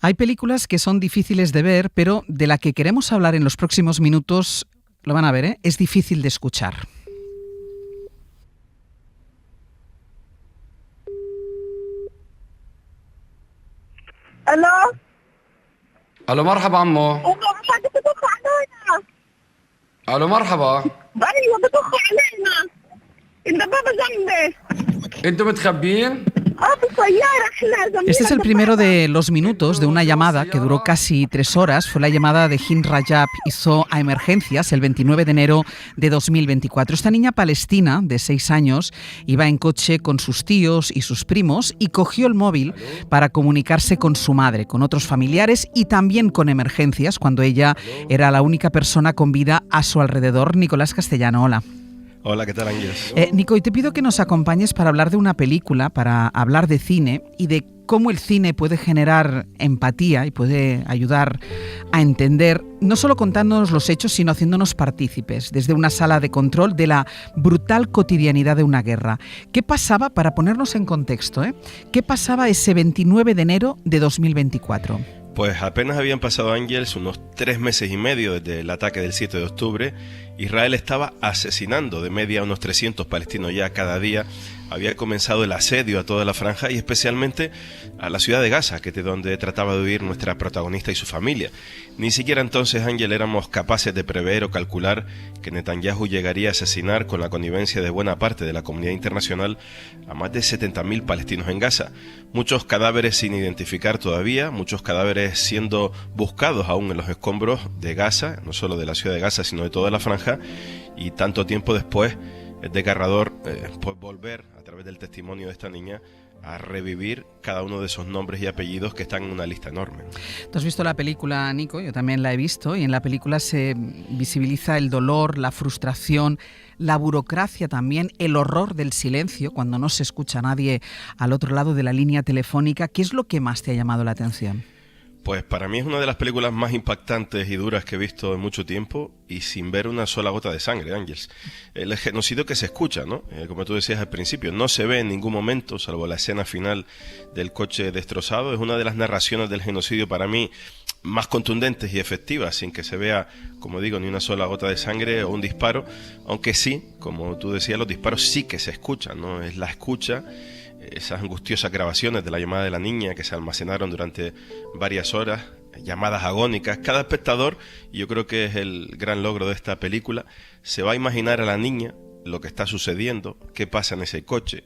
Hay películas que son difíciles de ver, pero de la que queremos hablar en los próximos minutos, lo van a ver, ¿eh? Es difícil de escuchar. الو الو مرحبا عمو. مش عم بتطخوا علينا. الو مرحبا. ايوه بتطخوا علينا. الدبابه جنبي. انتوا متخبيين؟ بالسياره احنا. Este es el primero de los minutos de una llamada que duró casi 3 horas. Fue la llamada de Hind Rajab, hizo a emergencias el 29 de enero de 2024. Esta niña palestina de 6 años iba en coche con sus tíos y sus primos y cogió el móvil para comunicarse con su madre, con otros familiares y también con emergencias cuando ella era la única persona con vida a su alrededor. Nicolás Castellano, hola. Hola, ¿qué tal, Ángeles? Nico, y te pido que nos acompañes para hablar de una película, para hablar de cine y de cómo el cine puede generar empatía y puede ayudar a entender, no solo contándonos los hechos, sino haciéndonos partícipes desde una sala de control de la brutal cotidianidad de una guerra. ¿Qué pasaba, para ponernos en contexto, qué pasaba ese 29 de enero de 2024? Pues apenas habían pasado, Ángeles, unos 3 meses y medio desde el ataque del 7 de octubre. Israel estaba asesinando de media a unos 300 palestinos ya cada día. Había comenzado el asedio a toda la franja y especialmente a la ciudad de Gaza, que es de donde trataba de huir nuestra protagonista y su familia. Ni siquiera entonces, Ángel, éramos capaces de prever o calcular que Netanyahu llegaría a asesinar, con la connivencia de buena parte de la comunidad internacional, a más de 70.000 palestinos en Gaza. Muchos cadáveres sin identificar todavía, muchos cadáveres siendo buscados aún en los escombros de Gaza, no solo de la ciudad de Gaza, sino de toda la franja, y tanto tiempo después es desgarrador pues volver, a través del testimonio de esta niña, a revivir cada uno de esos nombres y apellidos que están en una lista enorme. ¿Tú has visto la película, Nico? Yo también la he visto, y en la película se visibiliza el dolor, la frustración, la burocracia también, el horror del silencio cuando no se escucha a nadie al otro lado de la línea telefónica. ¿Qué es lo que más te ha llamado la atención? Pues para mí es una de las películas más impactantes y duras que he visto en mucho tiempo, y sin ver una sola gota de sangre, Ángeles. El genocidio que se escucha, ¿no? Como tú decías al principio, no se ve en ningún momento, salvo la escena final del coche destrozado. Es una de las narraciones del genocidio para mí más contundentes y efectivas, sin que se vea, como digo, ni una sola gota de sangre o un disparo, aunque sí, como tú decías, los disparos sí que se escuchan, ¿no? Es la escucha, esas angustiosas grabaciones de la llamada de la niña que se almacenaron durante varias horas, llamadas agónicas. Cada espectador, y yo creo que es el gran logro de esta película, se va a imaginar a la niña, lo que está sucediendo, qué pasa en ese coche.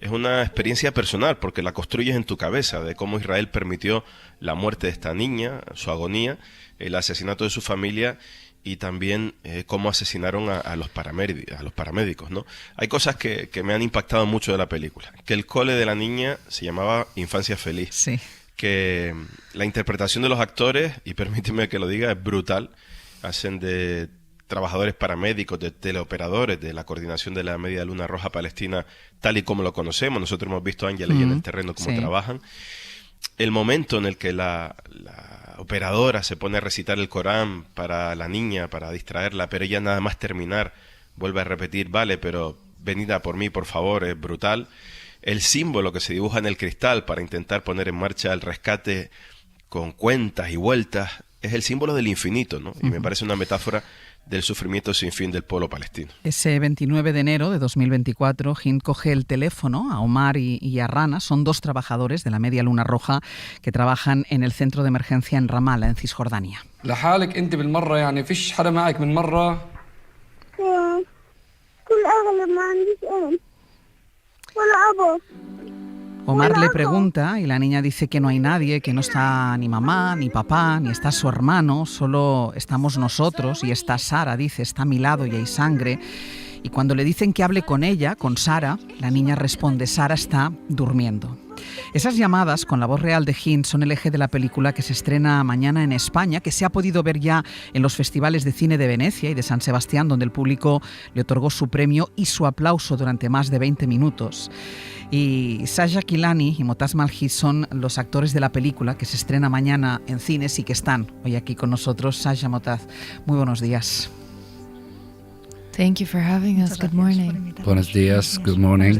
Es una experiencia personal porque la construyes en tu cabeza, de cómo Israel permitió la muerte de esta niña, su agonía, el asesinato de su familia, y también cómo asesinaron a los paramédicos, ¿no? Hay cosas que me han impactado mucho de la película. Que el cole de la niña se llamaba Infancia Feliz. Sí. Que la interpretación de los actores, y permíteme que lo diga, es brutal. Hacen de trabajadores paramédicos, de teleoperadores, de la coordinación de la Media Luna Roja Palestina, tal y como lo conocemos. Nosotros hemos visto a Ángeles y en el terreno cómo trabajan. El momento en el que la operadora se pone a recitar el Corán para la niña, para distraerla, pero ella nada más terminar vuelve a repetir, vale, pero venid a por mí, por favor, es brutal. El símbolo que se dibuja en el cristal para intentar poner en marcha el rescate con cuentas y vueltas es el símbolo del infinito, ¿no? Y me parece una metáfora del sufrimiento sin fin del pueblo palestino. Ese 29 de enero de 2024, Hind coge el teléfono a Omar y a Rana. Son 2 trabajadores de la Media Luna Roja que trabajan en el centro de emergencia en Ramallah, en Cisjordania. لحالك انت بالمره يعني فيش حدا معك من مره؟ كل اغلب ما عنديش ام ولا ابو. Omar le pregunta y la niña dice que no hay nadie, que no está ni mamá, ni papá, ni está su hermano, solo estamos nosotros, y está Sara, dice, está a mi lado y hay sangre. Y cuando le dicen que hable con ella, con Sara, la niña responde, Sara está durmiendo. Esas llamadas con la voz real de Hind son el eje de la película, que se estrena mañana en España, que se ha podido ver ya en los festivales de cine de Venecia y de San Sebastián, donde el público le otorgó su premio y su aplauso durante más de 20 minutos. Y Saja Kilani y Motaz Malhi son los actores de la película, que se estrena mañana en cines y que están hoy aquí con nosotros. Saja, Motaz, muy buenos días. Thank you for having us. Good morning. Buenos días, good morning.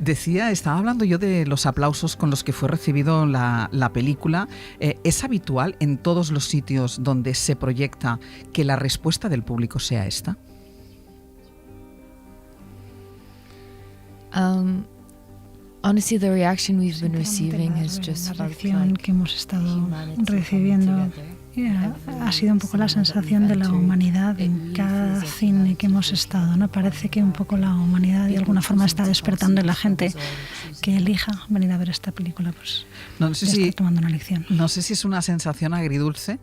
Estaba hablando yo de los aplausos con los que fue recibido la película. ¿Es habitual en todos los sitios donde se proyecta que la respuesta del público sea esta? Honestly, the reaction we've been receiving has just La felt reacción like que hemos estado humanity recibiendo coming together. ha sido un poco la sensación de la humanidad en cada cine que hemos estado, ¿no? Parece que un poco la humanidad de alguna forma está despertando en la gente que elija venir a ver esta película, pues No sé está tomando una lección. No sé si es una sensación agridulce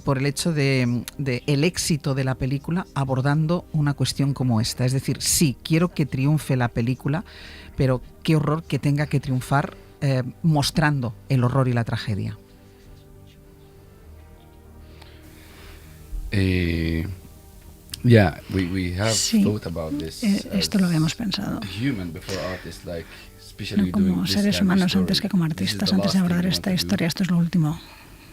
por el hecho de el éxito de la película abordando una cuestión como esta. Es decir, sí, quiero que triunfe la película, pero qué horror que tenga que triunfar mostrando el horror y la tragedia. Yeah, we have Sí, thought about this. Esto lo habíamos pensado. Human before artists, like especially No como doing this seres kind of humanos story. antes que como This is artistas, the antes de last abordar thing we esta want to do. historia, esto es lo último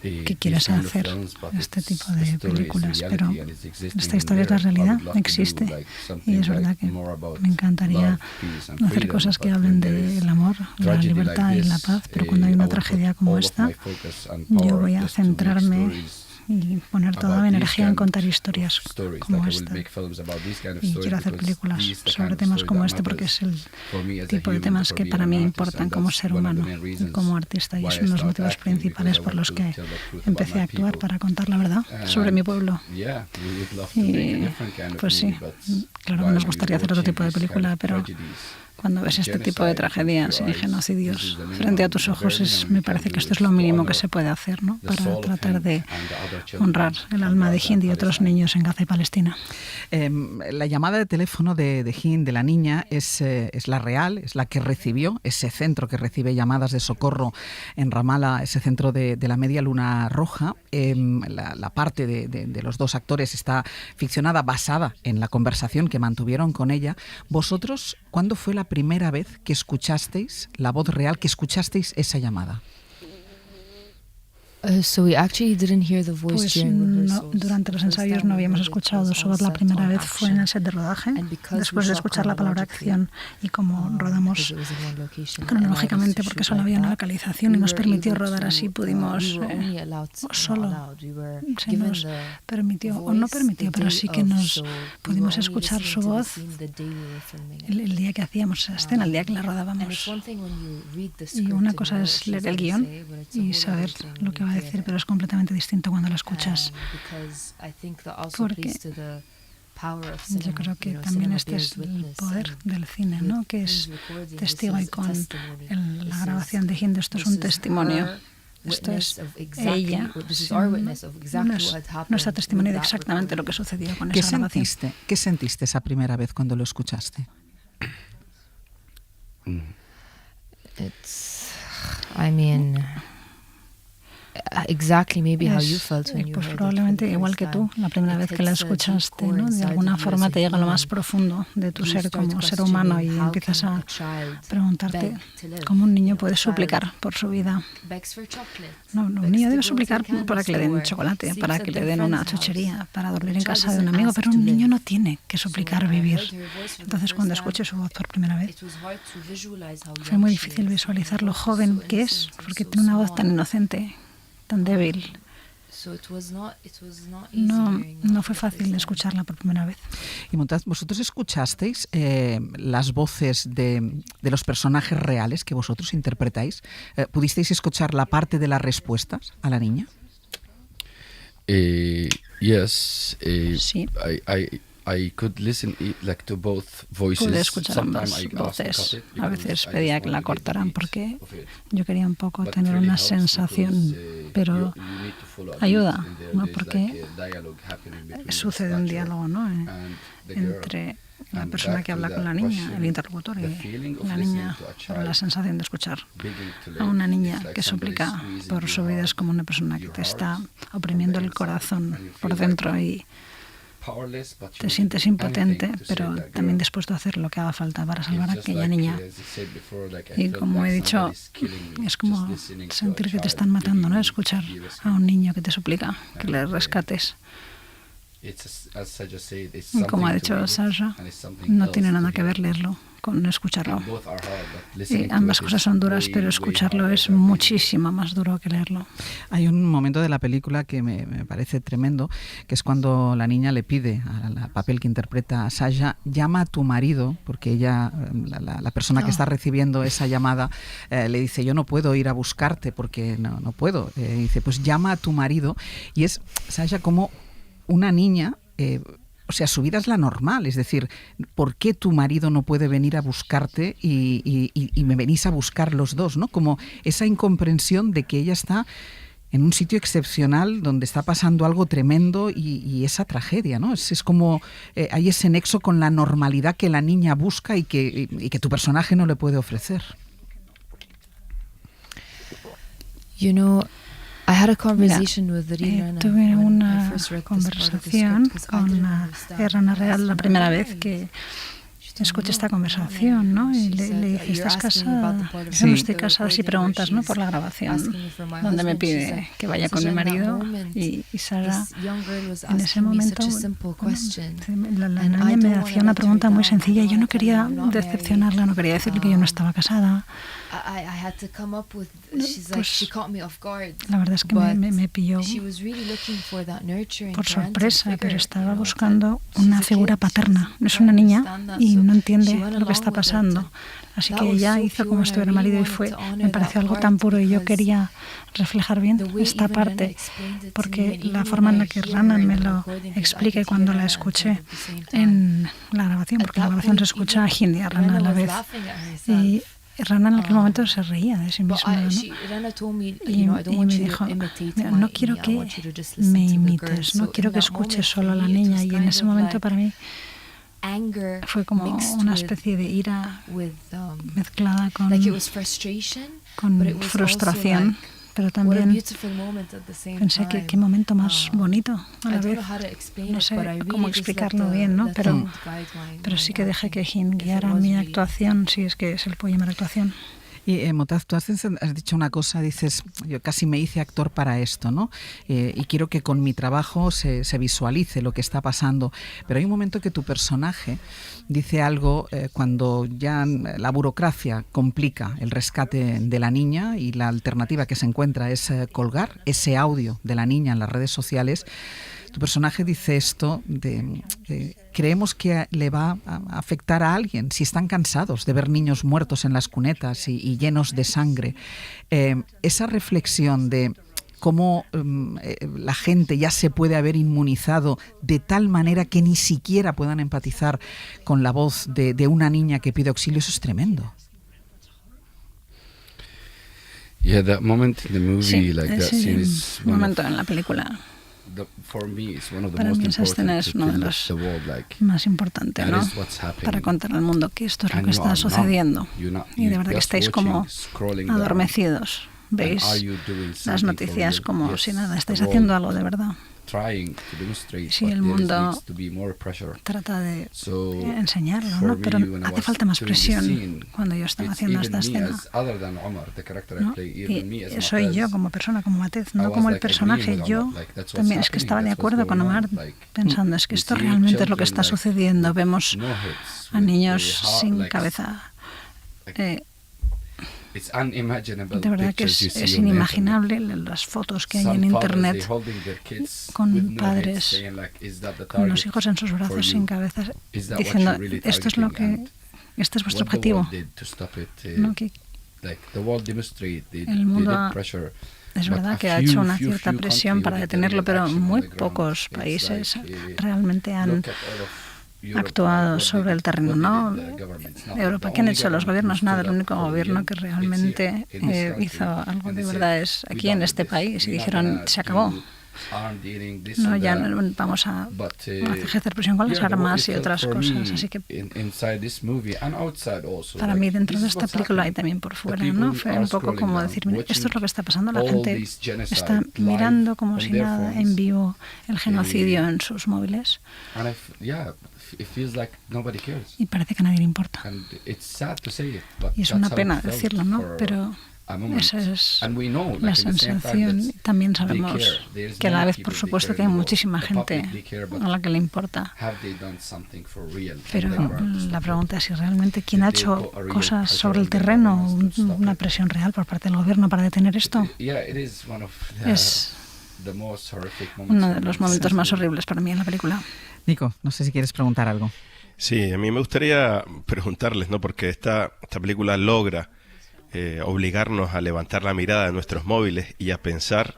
que These quieres kind of hacer, films, but este it's tipo the de story is películas, reality pero and it's existing esta historia es there. la realidad, I would love to do, existe, like, y something es verdad like que more about me encantaría love, peace and hacer freedom, cosas que but hablen when there is del amor, de la tragedy libertad like y la this, paz, pero cuando hay I una would put tragedia como all of esta, my focus and yo power voy a just to make centrarme stories y poner toda about mi these energía en kind contar of historias stories. como Like I will esta. make films about these kind of Y stories quiero hacer because películas these the sobre kind of temas story como that este porque matters es el for me as a tipo de human, temas for que being para an mí artist, importan and como that's ser one of the humano main y reasons como artista, y why es I uno de los started motivos acting, because principales I por want los to que tell the truth empecé a about my actuar, people. para contar la verdad sobre mi pueblo. Yeah, we would love to make a Y different kind of pues sí, movie, but claro que while nos we gustaría were hacer otro watching tipo de these kind película, of pero tragedies, cuando ves este tipo de tragedias y genocidios frente a tus ojos, me parece que esto es lo mínimo que se puede hacer, ¿no? Para tratar de honrar el alma de Hind y otros niños en Gaza y Palestina. La llamada de teléfono de Hind, de la niña, es la real, es la que recibió, ese centro que recibe llamadas de socorro en Ramallah, ese centro de la Media Luna Roja. La parte de los dos actores está ficcionada, basada en la conversación que mantuvieron con ella. ¿Vosotros cuándo fue la primera vez que escuchasteis la voz real, que escuchasteis esa llamada? So we actually didn't hear the voice Pues during no, rehearsals. durante los The first ensayos time no we habíamos heard it escuchado was su on voz. La set, primera on vez fue en el set de rodaje, And because después we de shot escuchar la palabra chronologically, acción, y como rodamos because it was in one location, cronológicamente and I porque was to solo shoot había una like that, localización y we nos were permitió able rodar to, así, pudimos we were only allowed, solo we were se given nos the permitió, o no voice permitió, the pero day sí que of, nos so we pudimos were only escuchar su listening to the voz scene the day we were filming it. el día que hacíamos esa escena, el día que la And it's rodábamos. one thing when you read the Y script una and cosa know es what leer she's el gonna guión say, but it's a y whole saber other thing lo when que you va a hear decir, it. pero es completamente distinto cuando lo escuchas. Because I think that also Porque plays to the power of yo cinema. creo que You know, también cinema este es bears el witness, poder and del cine, ¿no? Que es with Hind's recording, testigo, this y is a con testimony. la This grabación de is- Hind esto es this un is testimonio. her Esto witness es of exactly- ella, this is our witness of exactly what happened nuestro testimonio de with that exactamente lo que recording. sucedió con ¿Qué esa grabación. sentiste? ¿Qué sentiste esa primera vez cuando lo escuchaste? It's, I mean, exactly maybe how you felt when you Pues heard it probablemente for the igual first que tú, time. la primera It vez que la hits a deep escuchaste, core ¿no? De inside alguna of you forma as te a llega a lo más human. profundo de tu You ser start como ser humano y questioning how empiezas can a a child preguntarte beg to live. cómo un niño A puede child suplicar por su vida. begs for chocolate, No, un begs niño to debe go to suplicar the candy para que le den store, chocolate, sleeps para at que le their den una friend's house. chuchería, para dormir en The child casa de un doesn't amigo, ask pero to un niño live. no tiene que So suplicar when I vivir. heard her voice for the Entonces first cuando time, escuché su voz por primera vez, it was hard to visualize how fue young muy she difícil is. visualizar lo So joven que es, innocent and porque so tiene una voz tan small. inocente, tan débil. So it was not easy No, hearing no her fue the fácil first time. escucharla por primera vez. Y Montaz, ¿vosotros escuchasteis las voces de los personajes reales que vosotros interpretáis? ¿Pudisteis escuchar la parte de las respuestas a la niña? Yes. Sí. I could listen like to both voices. Pude escuchar ambas Sometimes I asked to voces. cut it A because veces I pedía just que la want to get the cortaran beat porque of it. yo quería un poco But tener really una helps sensación, because, pero you need to follow a ayuda, beat in there. ¿no? There's Porque like a dialogue happening between the sucede un dispatcher diálogo, ¿no? and the girl. Entre la And persona back que to habla that con la niña, question, el interlocutor, the y feeling of la listening niña, to a pero la child sensación de escuchar begging to a live una is niña like que somebody suplica squeezing por your su vida heart, es como una persona que your te está heart oprimiendo from el the inside, corazón and you por feel dentro like y powerless, but you te will sientes do impotente, anything to pero save that también girl. dispuesto a hacer lo que haga falta para salvar a It's just aquella like, niña. as I said before, like I Y felt como like he dicho, somebody's killing me, es como just listening to a sentir que te child están matando, ¿no? begging Escuchar to be a rescued. un niño que te suplica que le rescates. Y como ha dicho Sasha, no tiene nada que ver leerlo con escucharlo. Y ambas cosas son duras, pero escucharlo es muchísimo más duro que leerlo. Hay un momento de la película que me parece tremendo, que es cuando la niña le pide al papel que interpreta a Sasha, llama a tu marido, porque ella, la persona que está recibiendo esa llamada, le dice, yo no puedo ir a buscarte porque no puedo. Dice, pues llama a tu marido. Y es Sasha como una niña... o sea, su vida es la normal, es decir, ¿por qué tu marido no puede venir a buscarte y me venís a buscar los dos, ¿no? Como esa incomprensión de que ella está en un sitio excepcional donde está pasando algo tremendo y esa tragedia, ¿no? Es como hay ese nexo con la normalidad que la niña busca y que tu personaje no le puede ofrecer. You know, I had a conversation with Rina. Tuve una conversación con Rina Real la primera vez que escuché esta conversación, ¿no? Y le dije, ¿estás casada? Yo no estoy casada, si preguntas, ¿no? Por la grabación, donde me pide que vaya con mi marido. Y Sara, en ese momento, la niña me hacía una pregunta muy sencilla y yo no quería decepcionarla, no quería decirle que yo no estaba casada. Pues, la verdad es que me pilló por sorpresa, pero estaba buscando una figura paterna. Es una niña y no entiende lo que está pasando. Así que ella hizo como si estuviera marido y me pareció algo tan puro y yo quería reflejar bien esta parte, porque la forma en la que Rana me lo explica y cuando la escuché en la grabación, porque la grabación se escucha a Hindi y a Rana a la vez. Y Rana en aquel momento se reía de sí misma, ¿no? Y me dijo, no quiero que me imites, no quiero que escuches solo a la niña. Y en ese momento para mí fue como una especie de ira mezclada con frustración, pero también pensé que qué momento más bonito a la vez. No sé cómo explicarlo bien, ¿no? Pero sí que dejé que Hin guiara mi actuación, si es que se le puede llamar actuación. Y Motaz, tú has dicho una cosa, dices, yo casi me hice actor para esto, ¿no? Y quiero que con mi trabajo se visualice lo que está pasando. Pero hay un momento que tu personaje dice algo cuando ya la burocracia complica el rescate de la niña y la alternativa que se encuentra es colgar ese audio de la niña en las redes sociales. Tu personaje dice esto creemos que le va a afectar a alguien si están cansados de ver niños muertos en las cunetas y llenos de sangre. Esa reflexión de cómo la gente ya se puede haber inmunizado de tal manera que ni siquiera puedan empatizar con la voz de una niña que pide auxilio, eso es tremendo. Yeah, that moment in the movie, sí, like that scene is momento en la película. Para mí esa escena es uno de los más importantes, ¿no? Para contar al mundo que esto es lo que está sucediendo. Y de verdad que estáis como adormecidos. Veis las noticias como si nada, estáis haciendo algo de verdad. Sí, el mundo trata de enseñarlo, ¿no? Pero hace falta más presión cuando yo estaba haciendo esta escena, ¿no? Y soy yo como persona, como Matez, no como el personaje. Yo también es que estaba de acuerdo con Omar, pensando, es que esto realmente es lo que está sucediendo. Vemos a niños sin cabeza. De verdad que es inimaginable las fotos que hay en internet con padres con los hijos en sus brazos sin cabeza diciendo esto es vuestro objetivo, ¿no? Que el mundo es verdad que ha hecho una cierta presión para detenerlo, pero muy pocos países realmente han actuado sobre el terreno, ¿no? Europa, ¿qué han hecho los gobiernos? Nada, el único gobierno que realmente hizo algo de verdad es aquí en este país y dijeron, se acabó. No, ya no vamos a ejercer presión con las armas y otras cosas, así que para mí dentro de esta película y también por fuera, ¿no? Fue un poco como decir, mira, esto es lo que está pasando, la gente está mirando como si nada en vivo el genocidio en sus móviles. Y parece que a nadie le importa. Y es una pena decirlo, ¿no? Pero a moment. Esa es And we know, la like, in the same fact sensación. that También they sabemos care. There's que a la many vez, people por they supuesto, care que hay in the world. muchísima The gente public, they care, but a la que le importa. have they done something for real? Pero on the ground to stop la it? pregunta es si realmente quién ha Did they hecho put a real cosas pressure sobre on el the terreno, governments to stop una it? presión real por parte del gobierno para detener esto. Yeah, it is one of Es the most horrific moments uno de in los the momentos más movie. horribles para mí en la película. Nico, no sé si quieres preguntar algo. Sí, a mí me gustaría preguntarles, ¿no? Porque esta película logra obligarnos a levantar la mirada de nuestros móviles y a pensar,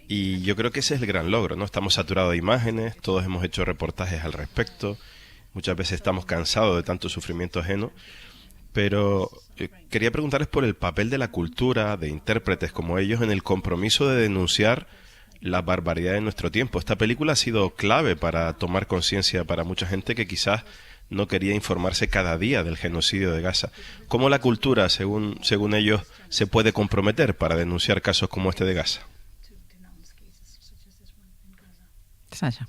y yo creo que ese es el gran logro, ¿no? Estamos saturados de imágenes, todos hemos hecho reportajes al respecto, muchas veces estamos cansados de tanto sufrimiento ajeno, pero quería preguntarles por el papel de la cultura, de intérpretes como ellos, en el compromiso de denunciar la barbaridad de nuestro tiempo. Esta película ha sido clave para tomar conciencia para mucha gente que quizás no quería informarse cada día del genocidio de Gaza. ¿Cómo la cultura, según ellos, se puede comprometer para denunciar casos como este de Gaza? Sasha.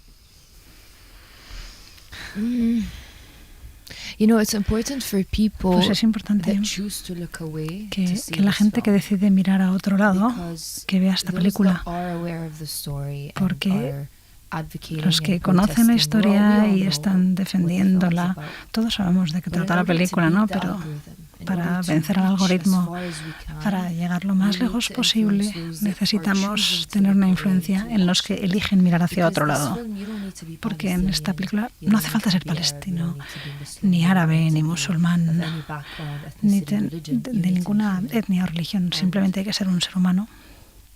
You know, it's important for people Pues es importante that choose to look away to que see la this gente que film, decide mirar a otro lado, because que vea esta those película, that are aware of the story and porque are advocating los que and conocen la protesting, historia we all y know están what the defendiéndola, film's about. todos sabemos de qué But in trata la order to película, beat ¿no? the Pero algorithm, in para order to vencer al reach as algoritmo, far as we can, para llegar lo we más need lejos to posible, influence those that are necesitamos choosing to tener una look away influencia to en los que eligen mirar hacia otro Because this lado. film, you don't need to be Porque en esta Palestinian, película you no don't hace need falta to ser be Arab, you palestino, don't need to be Muslim, ni you don't árabe, need to ni be musulmán, of any background, ni ethnicity, religion. You de need to be ninguna human. etnia o religión. Simplemente hay que ser un ser humano.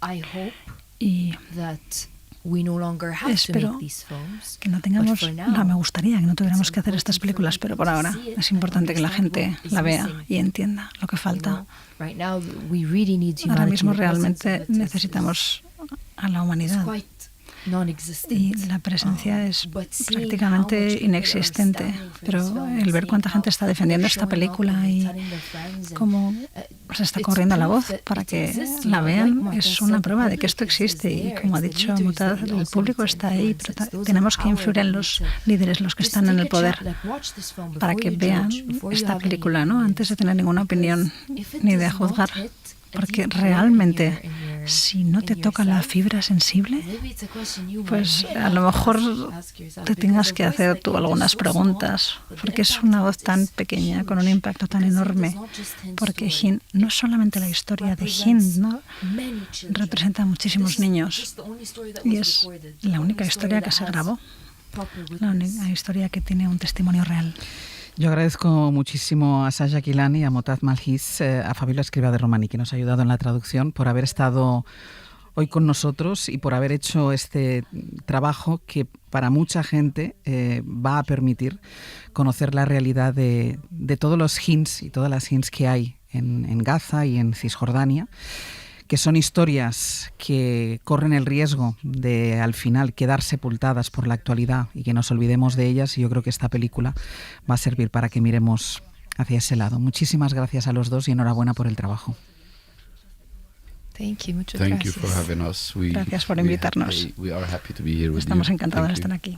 I hope Y that we no longer have to espero make these films, que no tengamos, but for now, me gustaría que no tuviéramos que hacer estas películas, pero por ahora es importante que la gente la vea y entienda lo que falta. right now we really need Ahora humanity. mismo The presence realmente of it is necesitamos a la it's humanidad quite non-existent. y la presencia es But seeing how much prácticamente people are inexistente, standing for pero this film, el ver seeing cuánta gente how está defendiendo esta showing up película and y telling their friends and, cómo se está it's corriendo la proof voz that para it que exists, la like vean Marta es said, una the prueba de que public esto is existe y there. como ha It's the dicho leaders Mutad, that we el also público need to está ahí, influence. pero It's those in tenemos que power influir that en need los to líderes, los que just están en take el a poder, chat, like, watch this film para before que you vean judge, before you esta have any película, ¿no? Antes de tener ninguna opinión If it ni de does not juzgar, hit a porque deep chord realmente in your- si no te in toca la yourself, fibra sensible, maybe it's a question you pues might a lo have to mejor ask yourself, te because tengas a que voice hacer like tú it is algunas so preguntas, small, but the porque es impact una of voz it tan is pequeña, huge, con un impacto tan because it enorme, does not just Hind's porque story, Hind no es solamente la historia de Hind, ¿no? many children. Representa a muchísimos This is niños just the only story that y was es recorded, la the única only historia story que that se has grabó, proper la witness. única historia que tiene un testimonio real. Yo agradezco muchísimo a Sasha Kilani, a Mutad Malhis, a Fabiola Escrivá de Romani, que nos ha ayudado en la traducción, por haber estado hoy con nosotros y por haber hecho este trabajo que para mucha gente va a permitir conocer la realidad de todos los Hinds y todas las Hinds que hay en Gaza y en Cisjordania, que son historias que corren el riesgo de al final quedar sepultadas por la actualidad y que nos olvidemos de ellas, y yo creo que esta película va a servir para que miremos hacia ese lado. Muchísimas gracias a los dos y enhorabuena por el trabajo. Thank you, muchas Thank you gracias. for having us. Gracias por invitarnos. We are happy to be here with Estamos you. encantados de Thank you. estar aquí.